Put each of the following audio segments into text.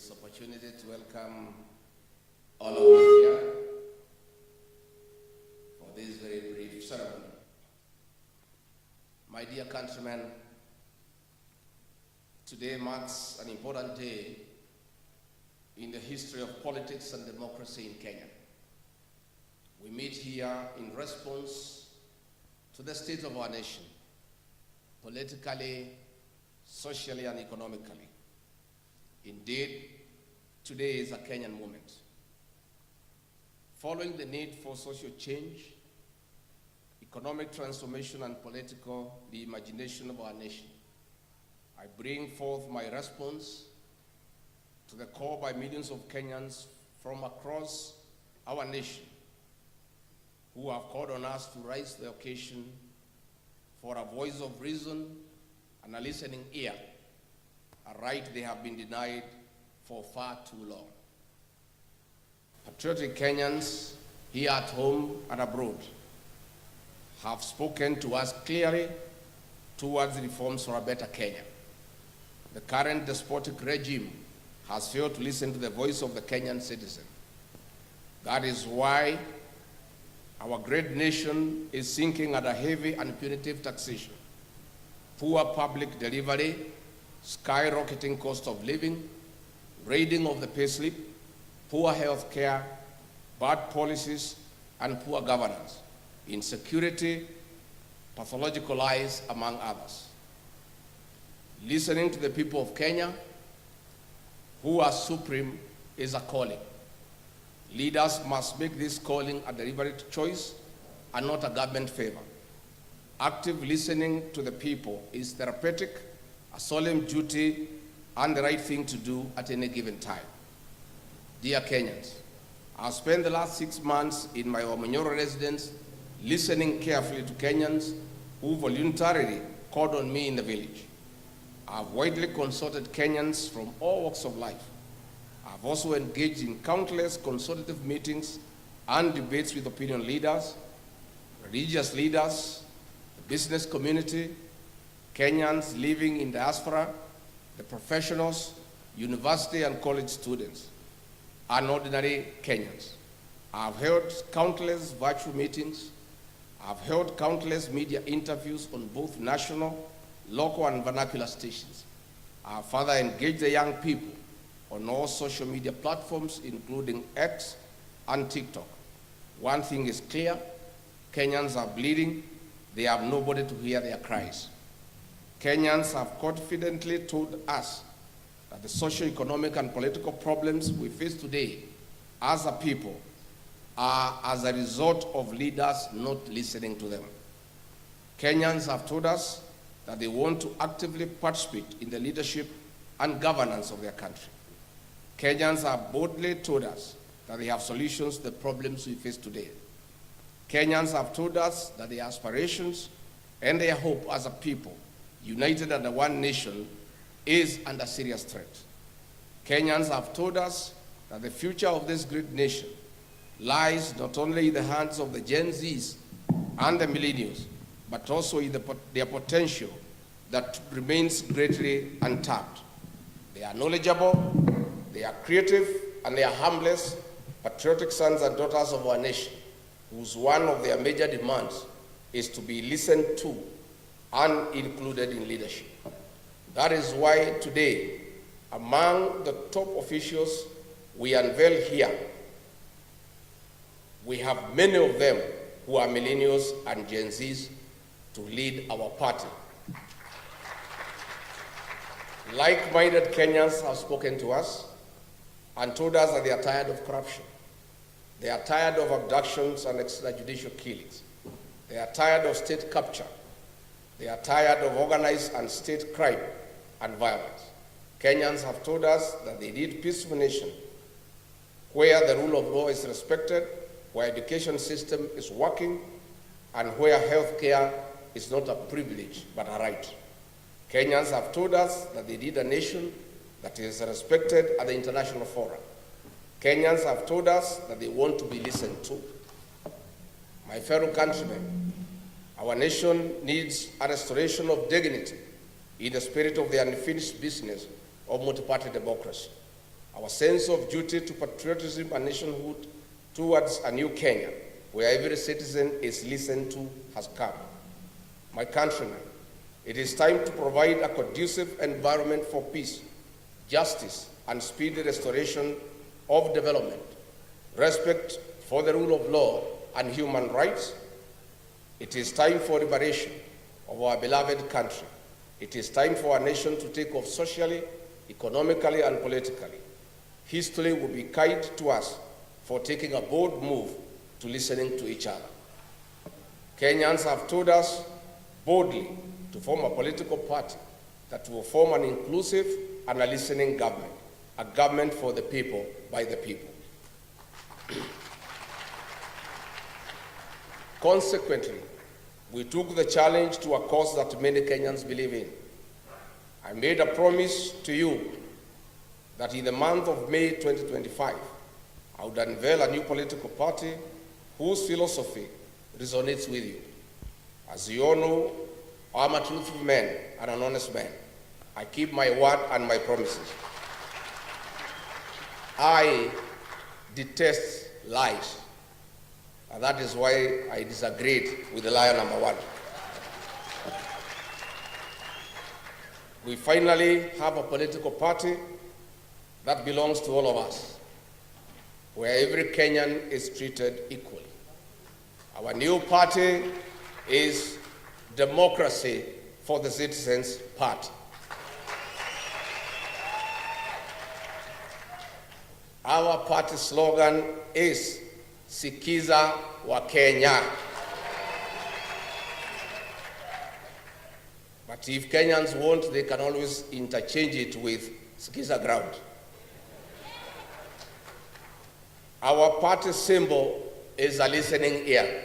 this opportunity to welcome all of you here for this very brief ceremony. My dear countrymen, today marks an important day in the history of politics and democracy in Kenya. We meet here in response to the state of our nation, politically, socially, and economically. Indeed, today is a Kenyan moment. Following the need for social change, economic transformation, and political reimagination of our nation, I bring forth my response to the call by millions of Kenyans from across our nation who have called on us to raise the occasion for a voice of reason and a listening ear, a right they have been denied for far too long. Patriotic Kenyans here at home and abroad have spoken to us clearly towards reforms for a better Kenya. The current despotic regime has failed to listen to the voice of the Kenyan citizen. That is why our great nation is sinking under heavy and punitive taxation, poor public delivery, skyrocketing cost of living, raiding of the payslip, poor health care, bad policies, and poor governance, insecurity, pathological lies, among others. Listening to the people of Kenya, who are supreme, is a calling. Leaders must make this calling a deliberate choice and not a government favor. Active listening to the people is therapeutic, a solemn duty, and the right thing to do at any given time. Dear Kenyans, I've spent the last 6 months in my Omanyoro residence listening carefully to Kenyans who voluntarily called on me in the village. I've widely consulted Kenyans from all walks of life. I've also engaged in countless consultative meetings and debates with opinion leaders, religious leaders, the business community, Kenyans living in diaspora, the professionals, university and college students, and ordinary Kenyans. I've held countless virtual meetings. I've held countless media interviews on both national, local, and vernacular stations. I've further engaged the young people on all social media platforms, including X and TikTok. One thing is clear, Kenyans are bleeding. They have nobody to hear their cries. Kenyans have confidently told us that the socio-economic and political problems we face today as a people are as a result of leaders not listening to them. Kenyans have told us that they want to actively participate in the leadership and governance of their country. Kenyans have boldly told us that they have solutions to the problems we face today. Kenyans have told us that their aspirations and their hope as a people, united under one nation, is under serious threat. Kenyans have told us that the future of this great nation lies not only in the hands of the Gen Zs and the millennials, but also in their potential that remains greatly untapped. They are knowledgeable, they are creative, and they are harmless, patriotic sons and daughters of our nation, whose one of their major demands is to be listened to and included in leadership. That is why today, among the top officials we unveil here, we have many of them who are millennials and Gen Zs to lead our party. Like-minded Kenyans have spoken to us and told us that they are tired of corruption. They are tired of abductions and extrajudicial killings. They are tired of state capture. They are tired of organized and state crime and violence. Kenyans have told us that they need a peaceful nation where the rule of law is respected, where education system is working, and where health care is not a privilege but a right. Kenyans have told us that they need a nation that is respected at the international forum. Kenyans have told us that they want to be listened to. My fellow countrymen, our nation needs a restoration of dignity in the spirit of the unfinished business of multi-party democracy. our sense of duty to patriotism and nationhood towards a new Kenya, where every citizen is listened to, has come. My countrymen, it is time to provide a conducive environment for peace, justice, and speedy restoration of development, respect for the rule of law and human rights. It is time for liberation of our beloved country. It is time for our nation to take off socially, economically, and politically. History will be kind to us for taking a bold move to listening to each other. Kenyans have told us boldly to form a political party that will form an inclusive and a listening government, a government for the people, by the people. Consequently, we took the challenge to a cause that many Kenyans believe in. I made a promise to you that in the month of May 2025, I would unveil a new political party whose philosophy resonates with you. As you all know, I'm a truthful man and an honest man. I keep my word and my promises. I detest lies, and that is why I disagreed with the liar number one. We finally have a political party that belongs to all of us, where every Kenyan is treated equally. Our new party is Democracy for the Citizens Party. Our party slogan is Sikiza wa Kenya. But if Kenyans want, they can always interchange it with Sikiza ground. Our party symbol is a listening ear.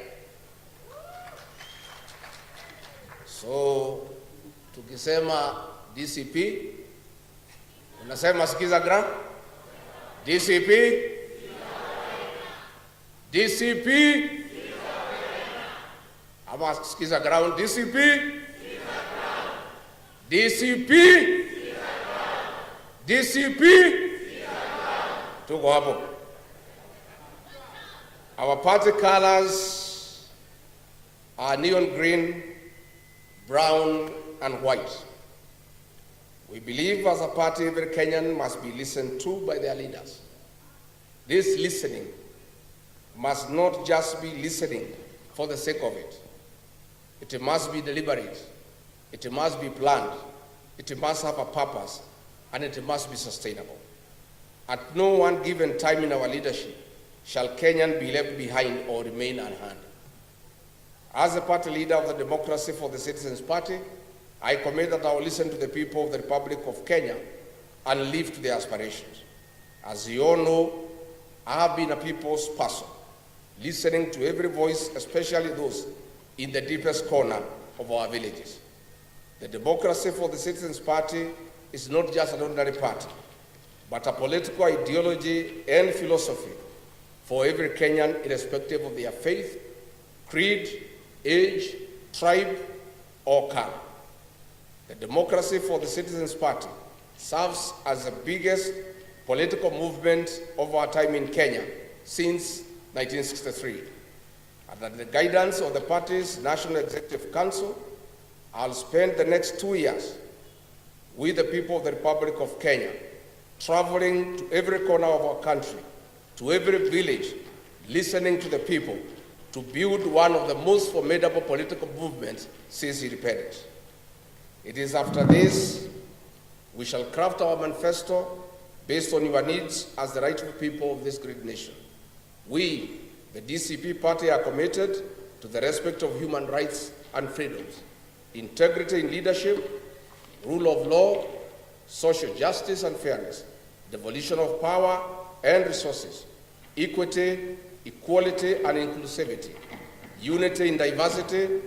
So, tukisema DCP, unasema Sikiza ground? DCP? DCP? Ama Sikiza ground? DCP? DCP? DCP? Tuko hapo. Our party colors are neon green, brown, and white. We believe as a party every Kenyan must be listened to by their leaders. This listening must not just be listening for the sake of it. It must be deliberate. It must be planned. It must have a purpose, and it must be sustainable. At no one given time in our leadership shall Kenyan be left behind or remain unheard. As the party leader of the Democracy for the Citizens Party, I commit that I will listen to the people of the Republic of Kenya and live to their aspirations. As you all know, I have been a people's person, listening to every voice, especially those in the deepest corner of our villages. The Democracy for the Citizens Party is not just an ordinary party, but a political ideology and philosophy for every Kenyan, irrespective of their faith, creed, age, tribe, or color. The Democracy for the Citizens Party serves as the biggest political movement of our time in Kenya since 1963. Under the guidance of the party's National Executive Council, I'll spend the next 2 years with the people of the Republic of Kenya, traveling to every corner of our country, to every village, listening to the people, to build one of the most formidable political movements since independence. It is after this we shall craft our manifesto based on your needs as the rightful people of this great nation. We, the DCP party, are committed to the respect of human rights and freedoms, integrity in leadership, rule of law, social justice and fairness, devolution of power and resources, equity, equality and inclusivity, unity in diversity,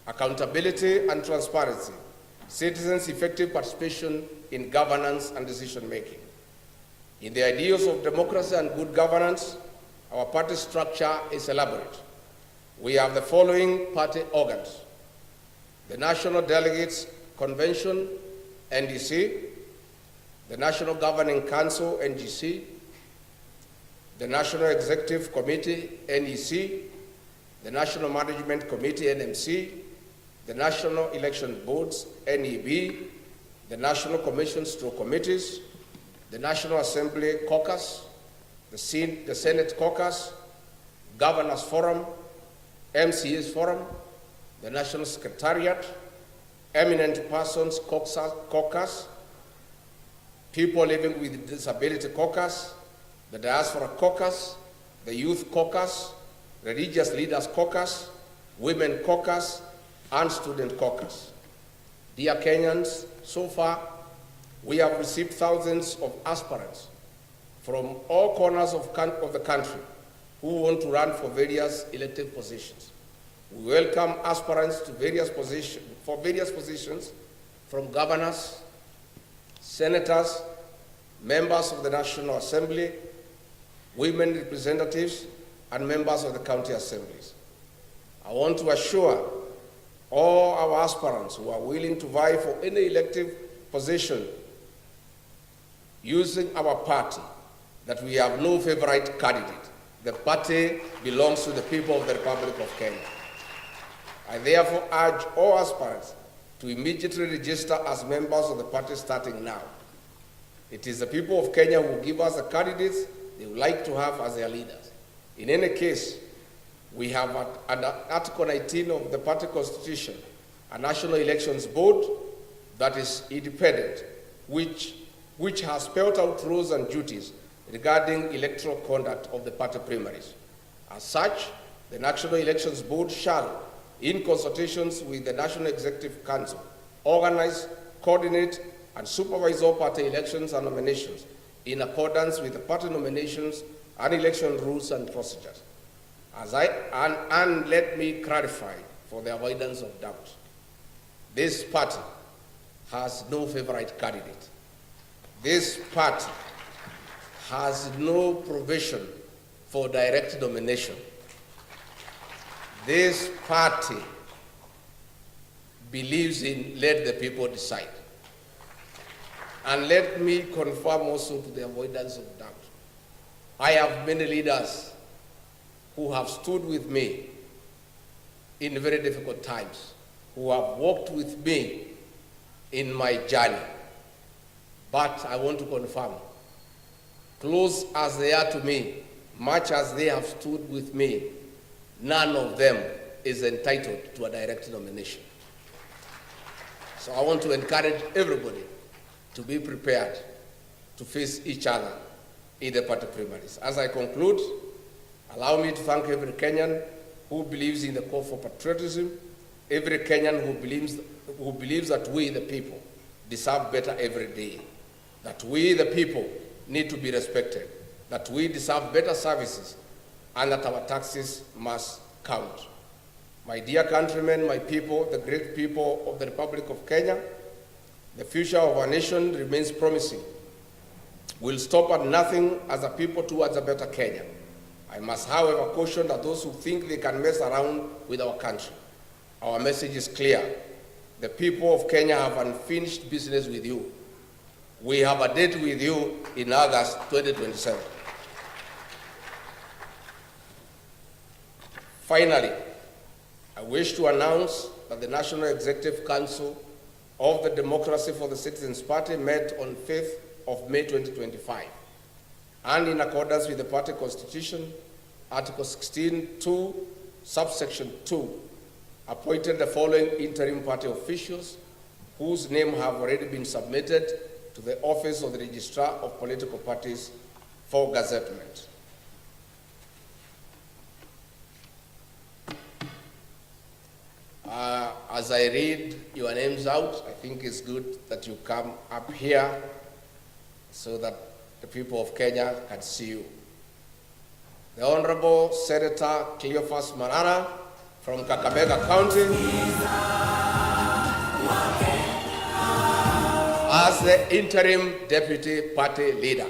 accountability and transparency, citizens' effective participation in governance and decision-making. In the ideals of democracy and good governance, our party structure is elaborate. We have the following party organs: the National Delegates Convention, NDC, the National Governing Council, NGC, the National Executive Committee, NEC, the National Management Committee, NMC, the National Election Boards, NEB, the National Commissions through committees, the National Assembly Caucus, the Senate Caucus, Governors Forum, MCAs Forum, the National Secretariat, Eminent Persons Caucus, People Living with Disability Caucus, the Diaspora Caucus, the Youth Caucus, Religious Leaders Caucus, Women Caucus, and Student Caucus. Dear Kenyans, so far we have received thousands of aspirants from all corners of the country who want to run for various elective positions. We welcome aspirants to various positions from governors, senators, members of the National Assembly, women representatives, and members of the county assemblies. I want to assure all our aspirants who are willing to vie for any elective position using our party that we have no favorite candidate. The party belongs to the people of the Republic of Kenya. I therefore urge all aspirants to immediately register as members of the party starting now. It is the people of Kenya who give us the candidates they would like to have as their leaders. In any case, we have under Article 19 of the party constitution a National Elections Board that is independent, which has spelled out rules and duties regarding electoral conduct of the party primaries. As such, the National Elections Board shall, in consultations with the National Executive Council, organize, coordinate, and supervise all party elections and nominations in accordance with the party nominations and election rules and procedures. And let me clarify for the avoidance of doubt. This party has no favorite candidate. This party has no provision for direct nomination. This party believes in let the people decide. And let me confirm also to the avoidance of doubt. I have many leaders who have stood with me in very difficult times, who have walked with me in my journey. But I want to confirm, close as they are to me, much as they have stood with me, none of them is entitled to a direct nomination. So I want to encourage everybody to be prepared to face each other in the party primaries. As I conclude, allow me to thank every Kenyan who believes in the call for patriotism, every Kenyan who believes that we, the people, deserve better every day, that we, the people, need to be respected, that we deserve better services, and that our taxes must count. My dear countrymen, my people, the great people of the Republic of Kenya, the future of our nation remains promising. We'll stop at nothing as a people towards a better Kenya. I must, however, caution that those who think they can mess around with our country. Our message is clear. The people of Kenya have unfinished business with you. We have a date with you in August 2027. Finally, I wish to announce that the National Executive Council of the Democracy for the Citizens Party met on 5th of May 2025, and in accordance with the party constitution, Article 16(2), subsection 2, appointed the following interim party officials whose names have already been submitted to the Office of the Registrar of Political Parties for gazettement. As I read your names out, I think it's good that you come up here so that the people of Kenya can see you. The Honorable Senator Cleophas Marara from Kakamega County as the interim deputy party leader.